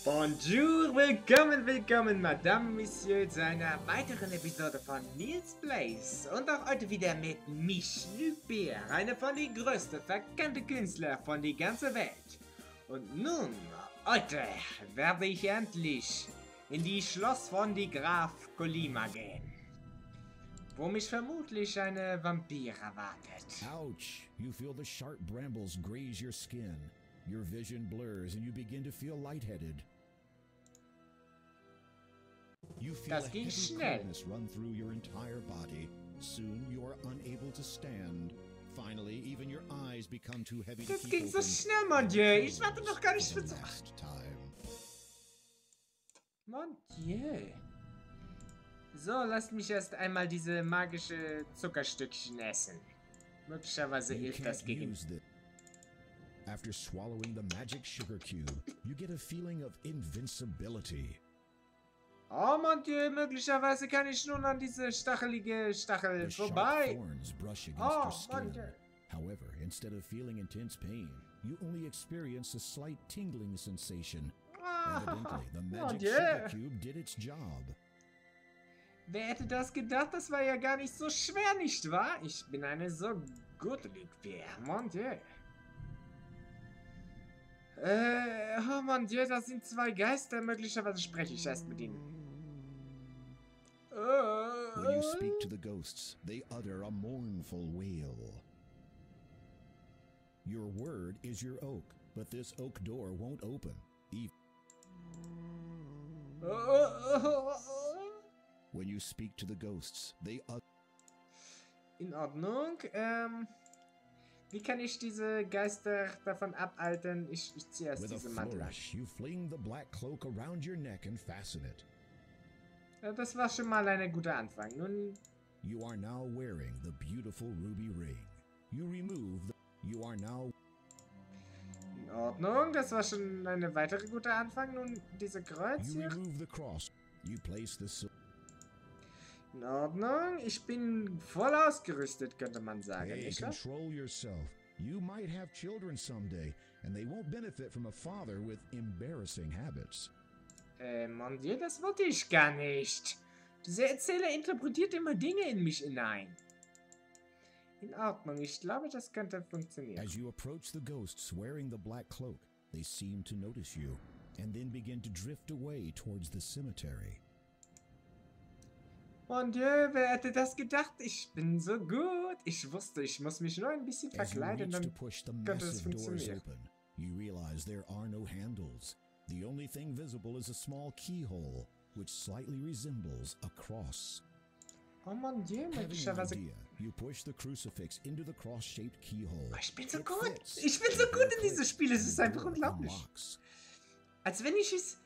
Bonjour, willkommen, Madame, Monsieur, zu einer weiteren Episode von Nils Place. Und auch heute wieder mit mich, Luc Pierre, einer von den größten, verkannten Künstlern von der ganzen Welt. Und nun, heute werde ich endlich in die Schloss von die Graf Colima gehen, wo mich vermutlich eine Vampir erwartet. Ouch! You feel the sharp brambles graze your skin. Your vision blurs and you begin to feel lightheaded. You feel Das a ging heavy schnell. coldness run through your entire body. Soon you are unable to stand. Finally, even your eyes become too heavy to Das keep ging so open. schnell, mon Dieu. Ich warte noch gar nicht für so... Last time. Mon Dieu. So, lasst mich erst einmal diese magische Zuckerstückchen essen. Möglicherweise You hilft das can't gegen... use this. After swallowing the magic sugar cube, you get a feeling of invincibility. Oh mon Dieu, möglicherweise kann ich nun an diese stachelige Stachel The sharp vorbei. thorns brush against Oh, your mon skin. Dieu. However, instead of feeling intense pain, you only experience a slight tingling sensation. Evidently, the Mon magic Dieu. sugar cube did its job. Wer hätte das gedacht? Das war ja gar nicht so schwer, nicht wahr? Ich bin eine so gute Luc Pierre, mon Dieu. Oh mon Dieu, das sind zwei Geister. Möglicherweise spreche ich erst mit ihnen. When you speak to the ghosts, they utter a mournful wail. Your word is your oak, but this oak door won't open. When you speak to the ghosts, they utter... In Ordnung. Wie kann ich diese Geister davon abhalten? Ich ziehe erst With a diese Mantel an. flourish, you fling the black cloak around your neck and fasten it. Ja, das war schon mal ein guter Anfang. Nun, You are now wearing the beautiful ruby ring. You remove the... You are now... in Ordnung. Das war schon eine weitere gute Anfang. Nun, diese Kreuz You hier. remove the cross. You place the... In Ordnung. Ich bin voll ausgerüstet, könnte man sagen. Hey, Nicht wahr? control yourself. You might have children someday, and they won't benefit from a father with embarrassing habits. Mon Dieu, das wollte ich gar nicht. Dieser Erzähler interpretiert immer Dinge in mich hinein. In Ordnung, ich glaube, das könnte funktionieren. As you approach the ghosts wearing the black cloak, they seem to notice you, and then begin to drift away towards the cemetery. Mon Dieu, wer hätte das gedacht? Ich bin so gut. Ich wusste, ich muss mich nur ein bisschen As you verkleiden, reach to dann push the könnte es massive doors funktionieren. open, you realize there are no handles. The only thing visible is a small keyhole, which slightly resembles a cross. Oh mon Dieu, Having an möglicherweise... idea, you push the crucifix into the cross-shaped keyhole. Oh, ich bin so It gut. fits. Ich bin so The gut in door dieses Spiel. Es ist the einfach door unglaublich. unlocks. Als wenn ich es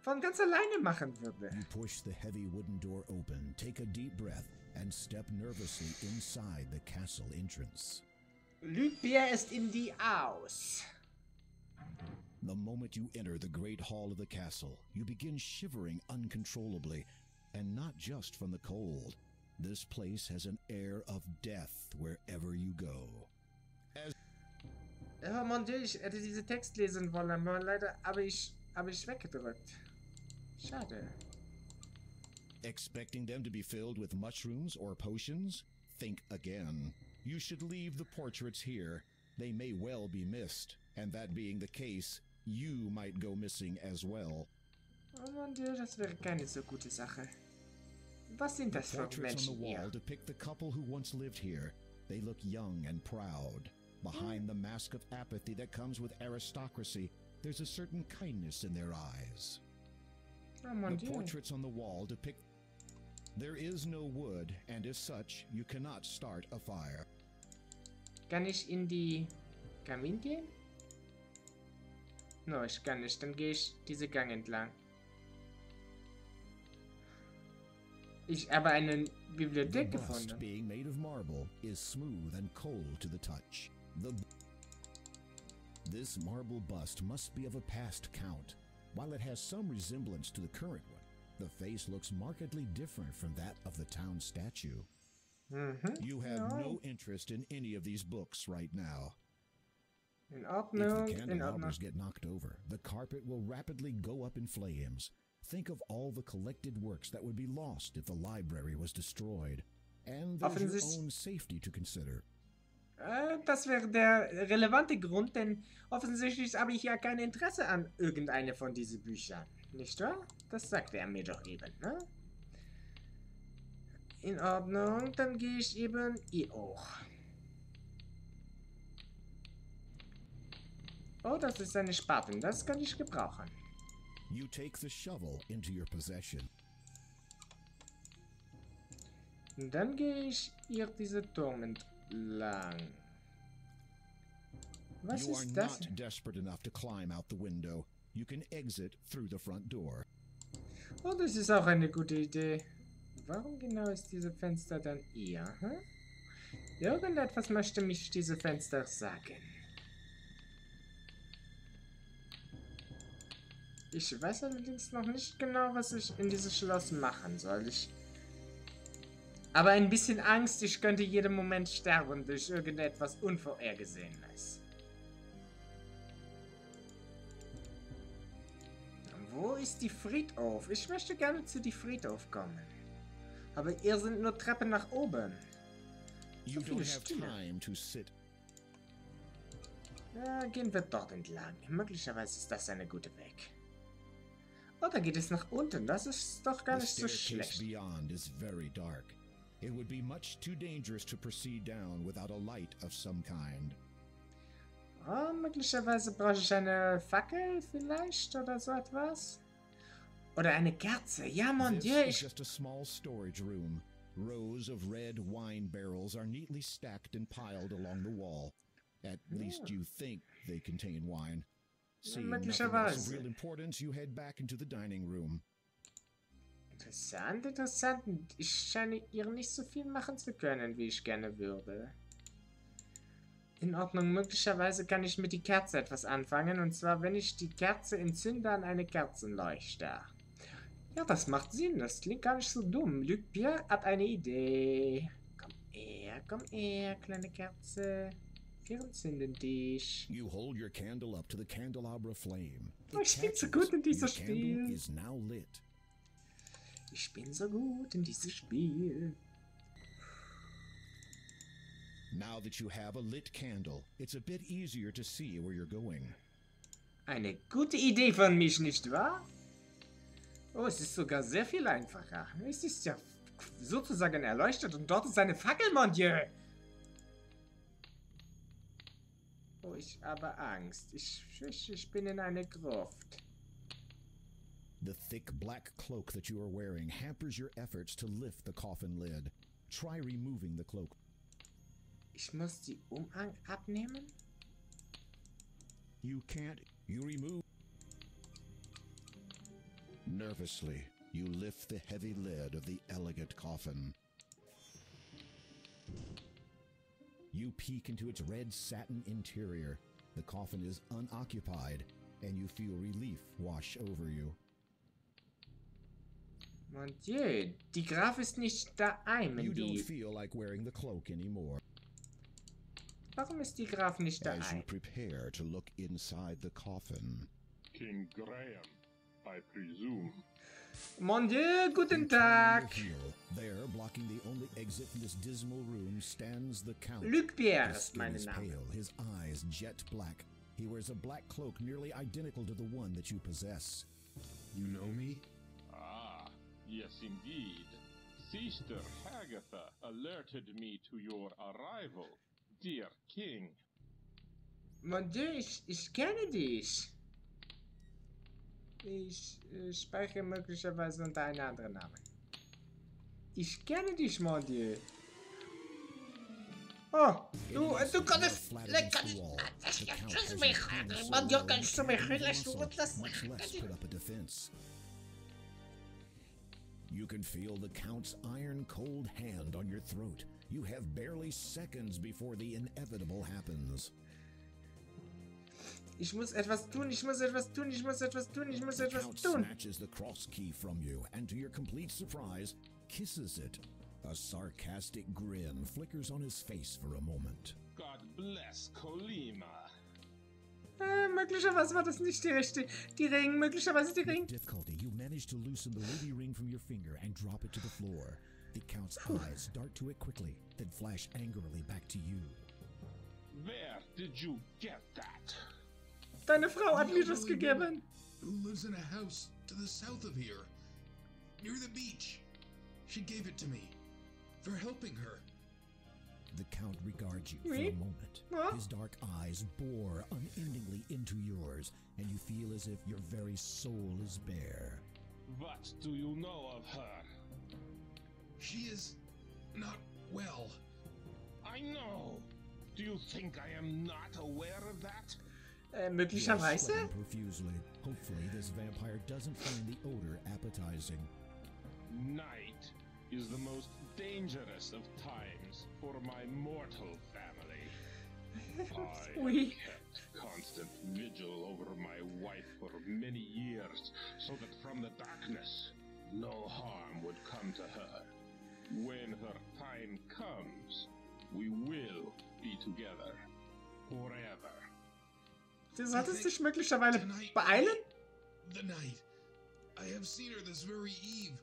von ganz alleine machen würde. You push the heavy wooden door open, take a deep breath, and step nervously inside the castle entrance. Luc Pierre ist in die Aus. The moment you enter the great hall of the castle, you begin shivering uncontrollably, and not just from the cold. This place has an air of death wherever you go. Oh mon Dieu, ich hätte diese Text lesen wollen, aber leider habe ich weggedrückt. Schade. Expecting them to be filled with mushrooms or potions? Think again. You should leave the portraits here. They may well be missed, and that being the case, you might go missing as well. Oh mon Dieu, das wäre keine so gute Sache. Was sind das für Portraits on Menschen the wall hier? depict the couple who once lived here. They look young and proud. Behind the mask of apathy that comes with aristocracy, there's a certain kindness in their eyes. Oh mon The Dieu. portraits on the wall depict... There is no wood, and as such, you cannot start a fire. Kann ich in die Kamin gehen? No, ich kann nicht. Dann gehe ich diese Gang entlang. Ich habe eine The Bibliothek bust, gefunden. being made of marble, is smooth and cold to the touch. This marble bust must be of a past count. While it has some resemblance to the current one, the face looks markedly different from that of the town statue. Mhm. You have Ja. no interest in any of these books right now. In If Ordnung, the in Ordnung. candelabras get knocked over, the carpet will rapidly go up in flames. Think of all the collected works that would be lost if the library was destroyed. And there's your own safety to consider. Das wäre der relevante Grund, denn offensichtlich habe ich ja kein Interesse an irgendeine von diesen Büchern. Nicht wahr? Das sagte er mir doch eben, ne? In Ordnung, dann gehe ich eben hier hoch. Oh, das ist eine Spaten, das kann ich gebrauchen. You take the shovel into your possession. Und dann gehe ich hier diese Turm entlang. Was You are ist das? not desperate enough to climb out the window. You can exit through the front door. Oh, das ist auch eine gute Idee. Warum genau ist dieses Fenster dann hier? Hm? Irgendetwas möchte mich diese Fenster sagen. Ich weiß allerdings noch nicht genau, was ich in diesem Schloss machen soll. Aber ein bisschen Angst, ich könnte jeden Moment sterben durch irgendetwas Unvorhergesehenes. Wo ist die Friedhof? Ich möchte gerne zu die Friedhof kommen. Aber hier sind nur Treppen nach oben. You don't have time to sit. Ja, gehen wir dort entlang. Möglicherweise ist das eine gute Weg. Oh, da geht es nach unten. Das ist doch gar nicht so schlecht. The staircase beyond is very dark. It would be much too dangerous to proceed down without a light of some kind. Oh, möglicherweise brauche ich eine Fackel vielleicht oder so etwas. Oder eine Kerze. Ja, mon Dieu, This is just a small storage room. Rows of red wine barrels are neatly stacked and piled along the wall. At least you think they contain wine. Seeing nothing else of real importance, you head back into the dining room. Interessant, interessant. Ich scheine ihr nicht so viel machen zu können, wie ich gerne würde. In Ordnung, möglicherweise kann ich mit der Kerze etwas anfangen. Und zwar, wenn ich die Kerze entzünde an eine Kerzenleuchter. Ja, das macht Sinn. Das klingt gar nicht so dumm. Luc Pierre hat eine Idee. Komm her, kleine Kerze. Wir entzünden dich. You hold your candle up to the candelabra flame. Oh, ich bin so gut in diesem Your candle Spiel. is now lit. Ich bin so gut in diesem Spiel. Now that you have a lit candle, it's a bit easier to see where you're going. Eine gute Idee von mich, nicht wahr? Oh, es ist sogar sehr viel einfacher. Es ist ja sozusagen erleuchtet und dort ist eine Fackel, mon Dieu. Oh, ich habe Angst. Ich bin in einer Gruft. The thick black cloak that you are wearing hampers your efforts to lift the coffin lid. Try removing the cloak. Ich muss die Umhang abnehmen? You can't. You remove. Nervously, you lift the heavy lid of the elegant coffin. You peek into its red satin interior. The coffin is unoccupied, and you feel relief wash over you. Mon Dieu, die Graf ist nicht daheim. You don't feel like wearing the cloak anymore. Warum ist die Graf nicht As you daheim? prepare to look inside the coffin. King Graham, I presume. Mon Dieu, guten You turn on Tag. your heel. There, blocking the only exit from this dismal room, stands the Count. Luc Pierre His ist skin mein is Name. pale, his eyes jet black. He wears a black cloak nearly identical to the one that you possess. You know me? Ah, yes indeed. Sister Hagatha alerted me to your arrival, dear king. Mon Dieu, ich kenne dich. Ich speichere möglicherweise unter einem anderen Namen. Ich kenne dich, mon Dieu. Oh, du konntest... Kannst du mich... Mon Dieu, kannst du mich Much less put up a defense. You can feel the Count's iron-cold hand on your throat. You have barely seconds before the inevitable happens. Ich muss etwas tun, ich muss etwas tun, ich muss etwas tun, ich muss The etwas Count tun. snatches the cross key from you, and to your complete surprise, kisses it. A sarcastic grin flickers on his face for a moment. God bless Colima. Möglicherweise war das nicht die Ring. Möglicherweise die Ring. With difficulty, you manage to loosen the ruby ring from your finger and drop it to the floor. The Count's eyes dart to it quickly, then flash angrily back to you. Where did you get that? Deine Frau hat mir das gegeben. Who lives in a house to the south of here, near the beach. She gave it to me for helping her. The Count regards you for a moment. His dark eyes bore unendingly into yours, and you feel as if your very soul is bare. What do you know of her? She is not well. I know. Do you think I am not aware of that? Möglicherweise? You are sweating profusely. Hopefully, this vampire doesn't find the odor appetizing. Night is the most dangerous of times for my mortal family. I kept constant vigil over my wife for many years, so that from the darkness, no harm would come to her. When her time comes, we will be together forever. Du solltest dich möglicherweise beeilen? The night. I have seen her this very eve.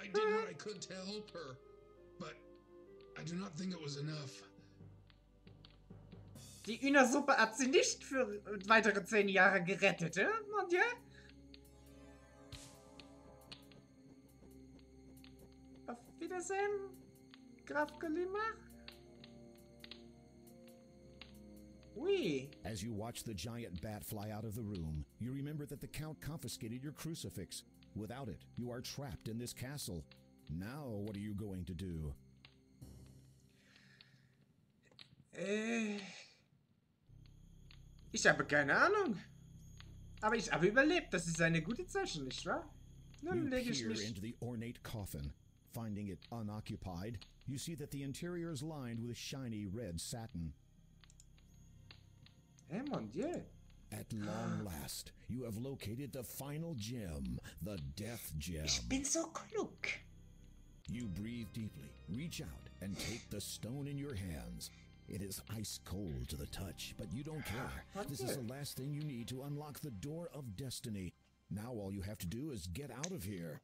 I did what I could to help her, but I do not think it was enough. Die Hühnersuppe hat sie nicht für weitere 10 Jahre gerettet, und ja? Auf Wiedersehen, Graf Galima. Oui. As you watch the giant bat fly out of the room, you remember that the Count confiscated your crucifix. Without it, you are trapped in this castle. Now, what are you going to do? Ich habe keine Ahnung. Aber ich habe überlebt. Das ist eine gute Zeichen, nicht wahr? Nun You lege ich peer mich... into the ornate coffin. Finding it unoccupied, you see that the interior is lined with shiny red satin. Mon Dieu. At long last, you have located the final gem, the death gem. Ich bin so klug. You breathe deeply, reach out, and take the stone in your hands. It is ice cold to the touch, but you don't care. This is the last thing you need to unlock the door of destiny. Now all you have to do is get out of here.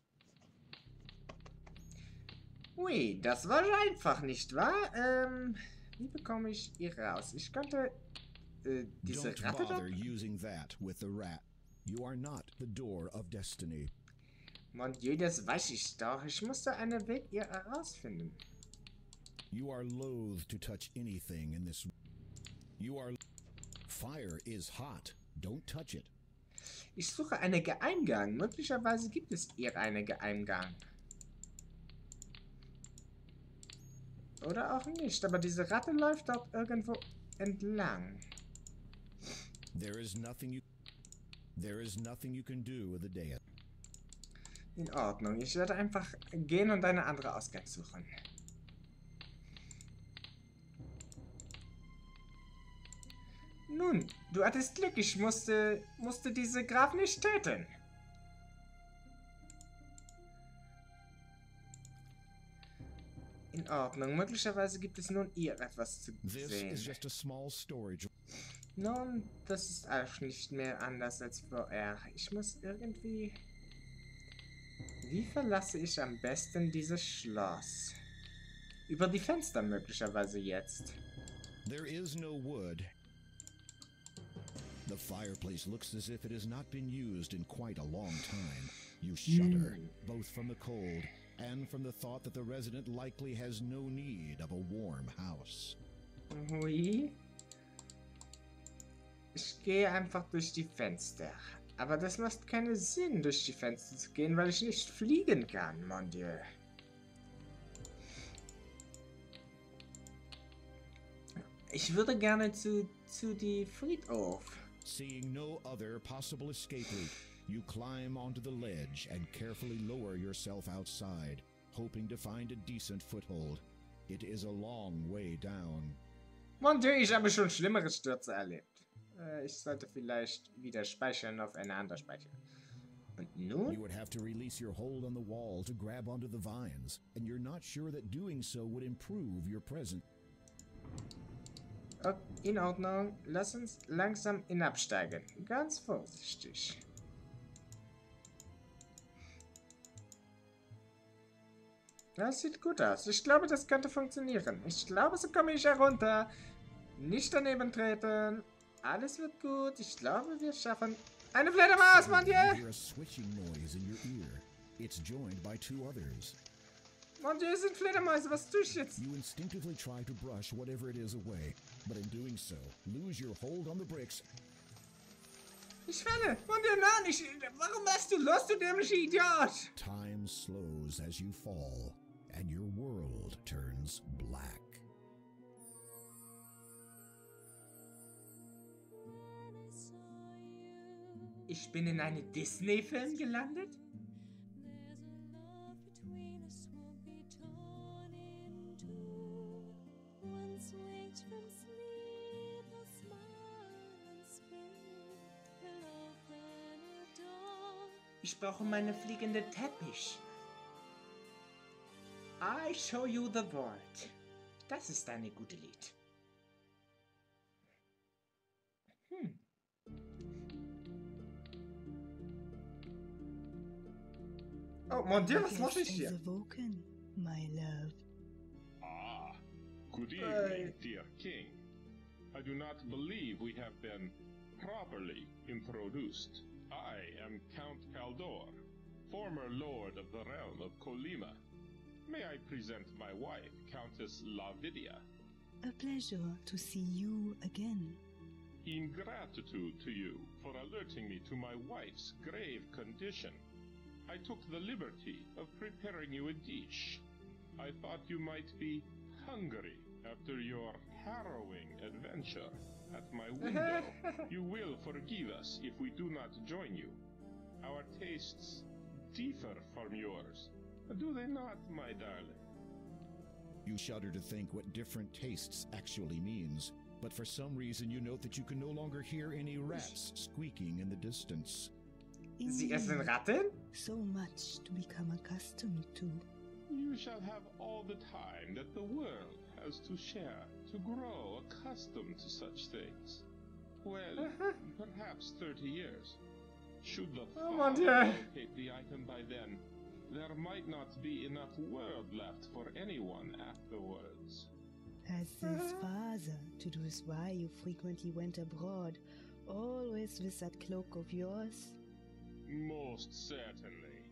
Ui, das war einfach, nicht wahr? Wie bekomme ich hier raus? Ich könnte diese Don't Ratte da... bother using that with the rat. You are not the door of destiny. Mon Dieu, das weiß ich doch. Ich musste einen Weg hier herausfinden. You are loath to touch anything in this. You are. Fire is hot. Don't touch it. Ich suche einen Geheimgang. Möglicherweise gibt es hier einen Geheimgang. Oder auch nicht. Aber diese Ratte läuft dort irgendwo entlang. There is nothing you can do with the day. In Ordnung. Ich werde einfach gehen und eine andere Ausgang suchen. Nun, du hattest Glück. Ich musste diese Graf nicht töten. In Ordnung. Möglicherweise gibt es nun hier etwas zu This sehen. is just a small storage. Nun, das ist auch nicht mehr anders als vorher. Ich muss irgendwie... Wie verlasse ich am besten dieses Schloss? Über die Fenster möglicherweise jetzt. There is no wood. The fireplace looks as if it has not been used in quite a long time. You shudder, both from the cold and from the thought that the resident likely has no need of a warm house. Hui. Ich gehe einfach durch die Fenster. Aber das macht keinen Sinn, durch die Fenster zu gehen, weil ich nicht fliegen kann, mon Dieu. Ich würde gerne zu die Friedhof. Seeing no other possible escape route, you climb onto the ledge and carefully lower yourself outside, hoping to find a decent foothold. It is a long way down. Mon Dieu, ich habe schon schlimmere Stürze erlebt. Ich sollte vielleicht wieder speichern auf eine andere Speicher. Und nun? You would have to release your hold on the wall to grab onto the vines, and you're not sure that doing so would improve your present. In Ordnung. Lass uns langsam hinabsteigen. Ganz vorsichtig. Das sieht gut aus. Ich glaube, das könnte funktionieren. Ich glaube, so komme ich herunter. Nicht daneben treten. Alles wird gut. Ich glaube, wir schaffen... Eine Fledermaus, Mon Dieu! You hear a switching noise in your ear. It's joined by two others. Mon Dieu, es sind Fledermäuse. Was tue ich jetzt? You instinctively try to brush whatever it is away, but in doing so, lose your hold on the bricks. Ich falle. Mon Dieu, nein. Warum machst du los, du dämlicher Idiot? Time slows as you fall, and your world turns black. Ich bin in einem Disney-Film gelandet? Ich brauche meinen fliegenden Teppich. I show you the world. Das ist eine gute Lied. Oh mon Dieu, was mache ich hier? Awoken, my love. Ah, good evening, dear king. I do not believe we have been properly introduced. I am Count Kaldor, former lord of the realm of Colima. May I present my wife, Countess Lavidia? A pleasure to see you again. In gratitude to you for alerting me to my wife's grave condition, I took the liberty of preparing you a dish. I thought you might be hungry after your harrowing adventure at my window. You will forgive us if we do not join you. Our tastes differ from yours, do they not, my darling? You shudder to think what different tastes actually means, but for some reason you note that you can no longer hear any rats squeaking in the distance. Sie essen Ratten? So much to become accustomed to. You shall have all the time that the world has to share to grow accustomed to such things. Well, perhaps 30 years. Should the father locate the item by then, there might not be enough world left for anyone afterwards. As his father, to do is why you frequently went abroad, always with that cloak of yours? Most certainly.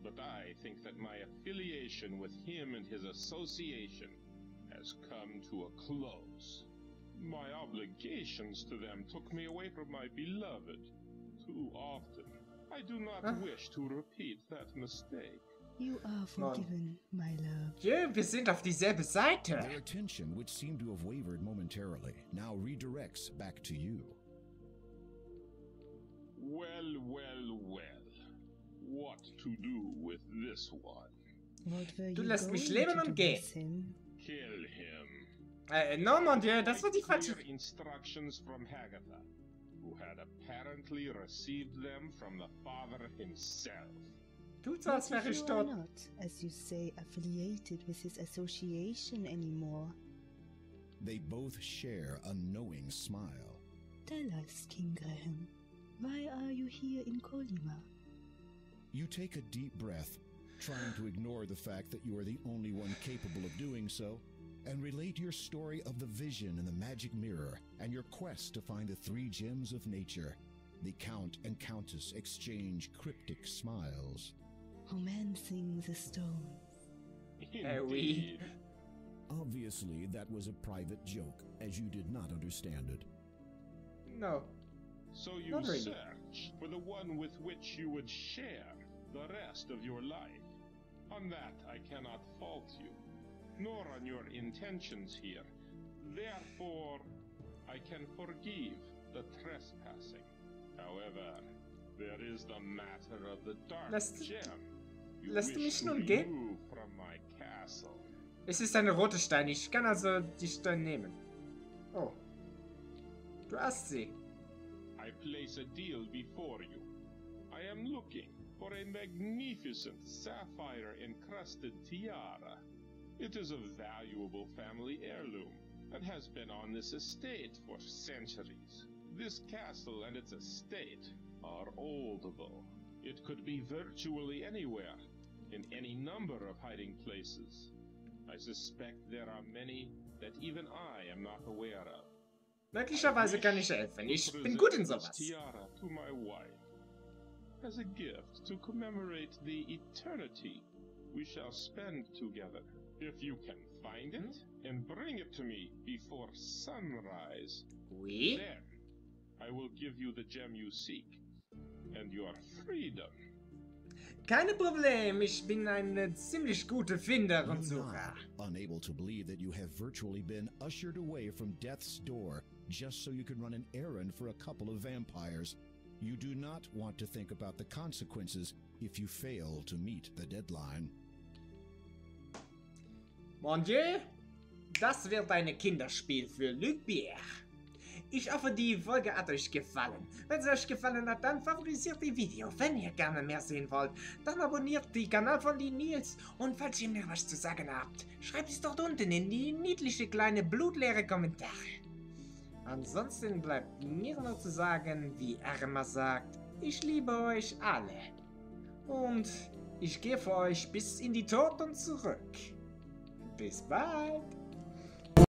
But I think that my affiliation with him and his association has come to a close. My obligations to them took me away from my beloved too often. I do not wish to repeat that mistake. You are forgiven, my love. Ja, wir sind auf dieselbe Seite. Their attention, which seemed to have wavered momentarily, now redirects back to you. Well, well, well. What to do with this one? What were Du you lässt mich going leben to und do gehen. with him? Kill him. No, mon Dieu, das war die falsche... Clear instructions from Hagatha, who had apparently received them from the father himself. Tut so, als wäre ich You are tot. not, as you say, affiliated with his association anymore. They both share a knowing smile. Tell us, King Graham, why are you here in Colima? You take a deep breath, trying to ignore the fact that you are the only one capable of doing so, and relate your story of the vision in the magic mirror and your quest to find the 3 gems of nature. The Count and Countess exchange cryptic smiles. Romancing the stones. Indeed. Obviously, that was a private joke, as you did not understand it. No. So you Not really. search for the one with which you would share the rest of your life. On that I cannot fault you, nor on your intentions here. Therefore, I can forgive the trespassing. However, there is the matter of the dark gem. You lässt du wish mich to nun gehen? remove from my castle. Es ist eine rote Stein. Ich kann also die Steine nehmen. Oh. Du hast sie. I place a deal before you. I am looking for a magnificent sapphire-encrusted tiara. It is a valuable family heirloom, and has been on this estate for centuries. This castle and its estate are oldable. It could be virtually anywhere, in any number of hiding places. I suspect there are many that even I am not aware of. Möglicherweise kann ich helfen. Ich bin gut in sowas. Tiara to my wife, as a gift to commemorate the eternity we shall spend together. If you can find it and bring it to me before sunrise, Oui? then I will give you the gem you seek and your freedom. Kein Problem, ich bin eine ziemlich gute Finder und You Sucher. nod, unable to believe that you have virtually been ushered away from death's door just so you can run an errand for a couple of vampires. You do not want to think about the consequences if you fail to meet the deadline. Mon Dieu, das wird ein Kinderspiel für Luc Pierre. Ich hoffe, die Folge hat euch gefallen. Wenn es euch gefallen hat, dann favorisiert die Video. Wenn ihr gerne mehr sehen wollt, dann abonniert den Kanal von die Nils. Und falls ihr mir was zu sagen habt, schreibt es dort unten in die niedliche kleine blutleere Kommentare. Ansonsten bleibt mir nur zu sagen, wie er immer sagt, ich liebe euch alle. Und ich gehe für euch bis in die Tod und zurück. Bis bald!